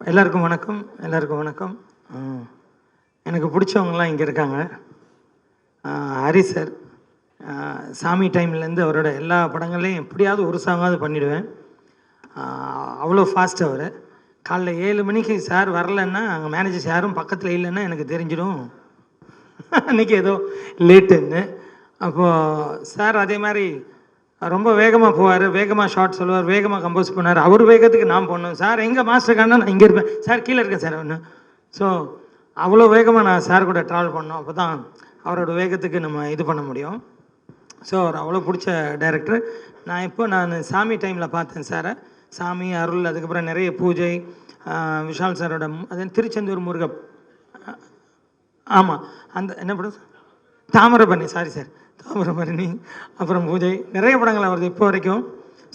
எல்லாருக்கும் வணக்கம். எல்லாருக்கும் வணக்கம். எனக்கு பிடிச்சவங்கலாம் இங்கே இருக்காங்க. ஹரி சார், சாமி டைம்லேருந்து அவரோட எல்லா படங்கள்லையும் எப்படியாவது ஒரு சாங்காவது பண்ணிவிடுவேன். அவ்வளோ ஃபாஸ்ட் அவர். காலைல 7 மணிக்கு சார் வரலன்னா அங்கே மேனேஜர்ஸ் யாரும் பக்கத்தில் இல்லைன்னா எனக்கு தெரிஞ்சிடும் அன்றைக்கி ஏதோ லேட்டுன்னு. அப்போது சார் அதே மாதிரி ரொம்ப வேகமாக போவார், வேகமாக ஷார்ட் சொல்லுவார், வேகமாக கம்போஸ் பண்ணார். அவர் வேகத்துக்கு நான் போடணும். சார் எங்கள் மாஸ்டர் காணா நான் இங்கே இருப்பேன், சார் கீழே இருக்கேன் சார் ஒன்று. ஸோ அவ்வளோ வேகமாக நான் சார் கூட ட்ராவல் பண்ணோம். அப்போ தான் அவரோட வேகத்துக்கு நம்ம இது பண்ண முடியும். ஸோ அவர் அவ்வளோ பிடிச்ச டைரக்டர். நான் சாமி டைமில் பார்த்தேன் சாரை. சாமி, அருள், அதுக்கப்புறம் நிறைய பூஜை, விஷால் சாரோட அது திருச்செந்தூர் முருக, ஆமாம் அந்த என்ன படம், தாமிரபரணி, சாரி சார், தாமிரபரணி, அப்புறம் பூஜை, நிறைய படங்கள் வருது இப்போ வரைக்கும்.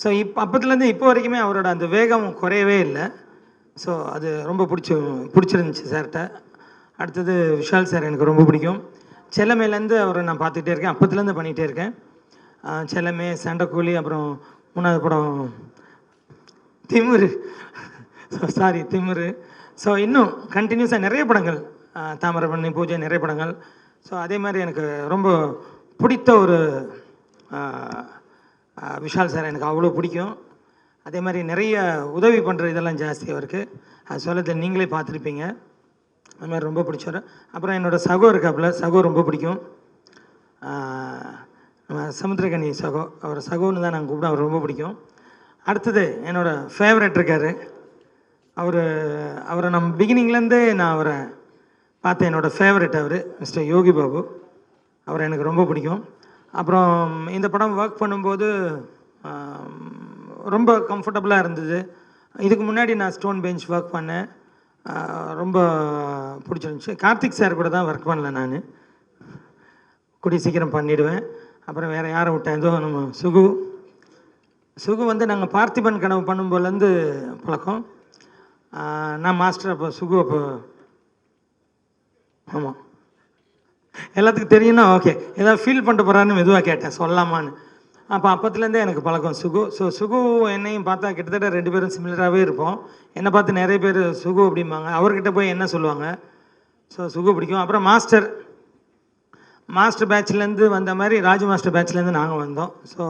ஸோ அப்போத்துலேருந்து இப்போ வரைக்குமே அவரோட அந்த வேகம் குறையவே இல்லை. ஸோ அது ரொம்ப பிடிச்சிருந்துச்சி சார்கிட்ட. அடுத்தது விஷால் சார் எனக்கு ரொம்ப பிடிக்கும். செல்லமேலேருந்து அவரை நான் பார்த்துக்கிட்டே இருக்கேன், அப்போத்துலேருந்து பண்ணிகிட்டே இருக்கேன். செல்லமே, சண்டைக்கூலி, அப்புறம் 3வது படம் திமிரு, திமிரு. ஸோ இன்னும் கண்டினியூஸாக நிறைய படங்கள், தாமிரபரணி, பூஜை, நிறைய படங்கள். ஸோ அதே மாதிரி எனக்கு ரொம்ப பிடித்த ஒரு விஷால் சார் எனக்கு அவ்வளோ பிடிக்கும். அதே மாதிரி நிறைய உதவி பண்ணுற இதெல்லாம் ஜாஸ்தி அவருக்கு. அது சொல்லத்தில் நீங்களே பார்த்துருப்பீங்க. அது மாதிரி ரொம்ப பிடிச்சவர். அப்புறம் என்னோடய சகோ இருக்காப்புல, சகோ ரொம்ப பிடிக்கும். சமுத்திரகனி சகோ, அவர் சகோன்னு தான் நாங்கள் கூப்பிட, அவர் ரொம்ப பிடிக்கும். அடுத்தது என்னோடய ஃபேவரட் இருக்கார். அவரை நம்ம பிகினிங்லேருந்தே நான் அவரை பார்த்தேன். என்னோடய ஃபேவரட் அவர் மிஸ்டர் யோகி பாபு. அவரை எனக்கு ரொம்ப பிடிக்கும். அப்புறம் இந்த படம் ஒர்க் பண்ணும்போது ரொம்ப கம்ஃபர்டபுளாக இருந்தது. இதுக்கு முன்னாடி நான் ஸ்டோன் பெஞ்ச் ஒர்க் பண்ணேன், ரொம்ப பிடிச்சிருந்துச்சி. கார்த்திக் சார் கூட தான் ஒர்க் பண்ணல, நான் கூடிய சீக்கிரம் பண்ணிவிடுவேன். அப்புறம் வேறு யாரை விட்டேன், ஏதோ நம்ம சுகு நாங்கள் பார்த்திபன் கனவு பண்ணும்போதுலேருந்து பழக்கம். நான் மாஸ்டர், அப்போ சுகு, அப்போ ஆமாம் எல்லாத்துக்கும் தெரியும்னா ஓகே, ஏதாவது ஃபீல் பண்ணிட்டு போகிறான்னு மெதுவாக கேட்டேன், சொல்லலாமான்னு. அப்போத்துலேருந்தே எனக்கு பழக்கம் சுகு. ஸோ சுகு என்னையும் பார்த்தா கிட்டத்தட்ட 2 பேரும் சிமிலராகவே இருப்போம். என்னை பார்த்து நிறைய பேர் சுகு அப்படிம்பாங்க, அவர்கிட்ட போய் என்ன சொல்லுவாங்க. ஸோ சுகு பிடிக்கும். அப்புறம் மாஸ்டர் பேட்ச்லேருந்து வந்த மாதிரி ராஜு மாஸ்டர் பேட்ச்லேருந்து நாங்கள் வந்தோம். ஸோ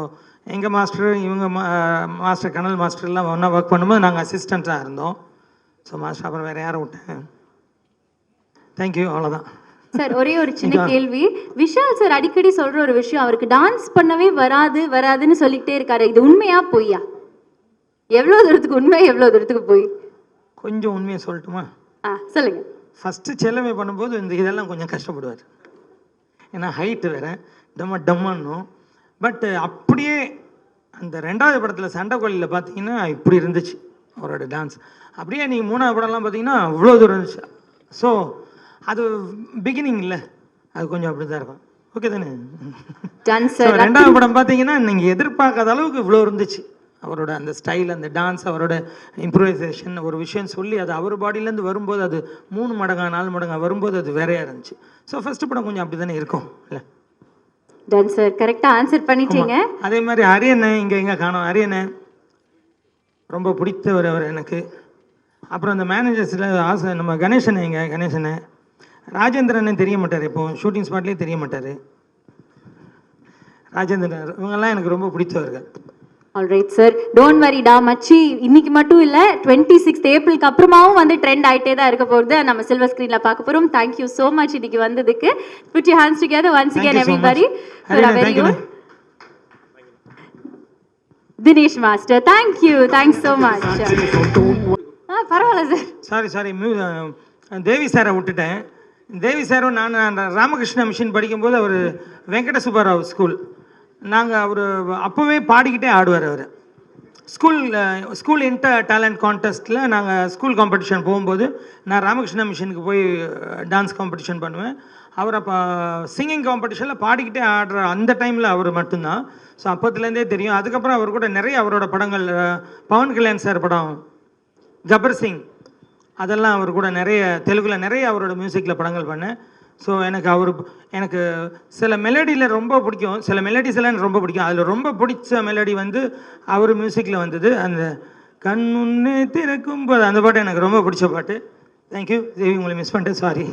எங்கள் மாஸ்டர், இவங்க மாஸ்டர், கனல் மாஸ்டர்லாம் ஒன்றா ஒர்க் பண்ணும்போது நாங்கள் அசிஸ்டண்ட்டாக இருந்தோம். ஸோ மாஸ்டர், அப்புறம் வேறு யாரை விட்டேன், தேங்க்யூ, அவ்வளோதான். சார் ஒரே ஒரு சின்ன கேள்வி. விஷால் சார் அடிக்கடி சொல்ற ஒரு விஷயம், அவருக்கு டான்ஸ் பண்ணவே வராதுன்னு சொல்லிக்கிட்டே இருக்காரு. இது உண்மையா பொய்யா? எவ்வளோ தூரத்துக்கு உண்மை, எவ்வளோ தூரத்துக்கு பொய்? கொஞ்சம் உண்மையை சொல்லட்டுமா? சொல்லுங்க. ஃபஸ்ட்டு செல்லமே பண்ணும்போது இதெல்லாம் கொஞ்சம் கஷ்டப்படுவார். ஏன்னா ஹைட்டு வேறு, டம்மான்னும். பட் அப்படியே அந்த 2வது படத்தில் சண்டைக்கோழியில் பார்த்தீங்கன்னா இப்படி இருந்துச்சு அவரோட டான்ஸ். அப்படியே நீங்கள் 3வது படம்லாம் பார்த்தீங்கன்னா அவ்வளோ தூரம் இருந்துச்சு. ஸோ அது பிகினிங் இல்லை, அது கொஞ்சம் அப்படி தான் இருக்கும். ஓகே தானே? 2வது படம் பார்த்தீங்கன்னா நீங்கள் எதிர்பார்க்காத அளவுக்கு இவ்வளோ இருந்துச்சு. அவரோட அந்த ஸ்டைல், அந்த டான்ஸ், அவரோட இம்ப்ரூவைசேஷன், ஒரு விஷயம் சொல்லி அது அவர் பாடியிலேருந்து வரும்போது அது 3 மடங்கா 4 மடங்கா வரும்போது அது வேறையாக இருந்துச்சு. ஸோ ஃபஸ்ட்டு படம் கொஞ்சம் அப்படி தானே இருக்கும் இல்லை? டன் சார், கரெக்டாக ஆன்சர் பண்ணிட்டீங்க. அதே மாதிரி அரியண்ணே எங்கே காணோம். அரியண்ணே ரொம்ப பிடித்தவர் அவர் எனக்கு. அப்புறம் அந்த மேனேஜர்ஸில் ஆசை நம்ம கணேசனை ராஜேந்திரனே தெரிய மாட்டார், இப்போ ஷூட்டிங் ஸ்பாட்லேயே தெரிய மாட்டார். ராஜேந்திரன், இவங்கெல்லாம் எனக்கு ரொம்ப பிடித்தவர்கள். ஆல்ரைட் சார், டோன்ட் வரி டா மச்சி. இன்னைக்கு மட்டும் இல்லை, 26th ஏப்ரலுக்கு அப்புறமாவும் வந்து ட்ரெண்ட் ஆகிட்டே தான் இருக்க போகிறது. நம்ம சில்வர் ஸ்க்ரீனில் பார்க்க போகிறோம். தேங்க்யூ ஸோ மச் இன்னைக்கு வந்ததுக்கு. Put your hands together once again everybody. Dinesh master, thanks so much. பரவாயில்ல சார். சாரி தேவி சாரை விட்டுட்டேன். தேவி சாரும் நான் ராமகிருஷ்ணா மிஷின் படிக்கும்போது அவர் வெங்கட சுப்பராவ் ஸ்கூல், அவர் அப்போவே பாடிக்கிட்டே ஆடுவார். அவர் ஸ்கூல் இன்டர் டேலண்ட் கான்டெஸ்ட்டில் நாங்கள் ஸ்கூல் காம்படிஷன் போகும்போது நான் ராமகிருஷ்ணா மிஷினுக்கு போய் டான்ஸ் காம்படிஷன் பண்ணுவேன். அவர் அப்போ சிங்கிங் காம்படிஷனில் பாடிக்கிட்டே ஆடுற அந்த டைமில் அவர் மட்டும்தான். ஸோ அப்போத்துலேருந்தே தெரியும். அதுக்கப்புறம் அவர் கூட நிறைய அவரோட படங்கள், பவன் கல்யாண் சார் படம் கபர் சிங், அதெல்லாம் அவர் கூட நிறைய தெலுங்கில் நிறைய அவரோட மியூசிக்கில் படங்கள் பண்ணேன். ஸோ எனக்கு சில மெலடியில் ரொம்ப பிடிக்கும், சில மெலடிஸ் எல்லாம் எனக்கு ரொம்ப பிடிக்கும். அதில் ரொம்ப பிடிச்ச மெலடி அவர் மியூசிக்கில் வந்தது அந்த கண் முன்னே திறக்கும் போது அந்த பாட்டு எனக்கு ரொம்ப பிடிச்ச பாட்டு. தேங்க்யூ தேவி, உங்களை மிஸ் பண்ணிட்டேன், சாரி.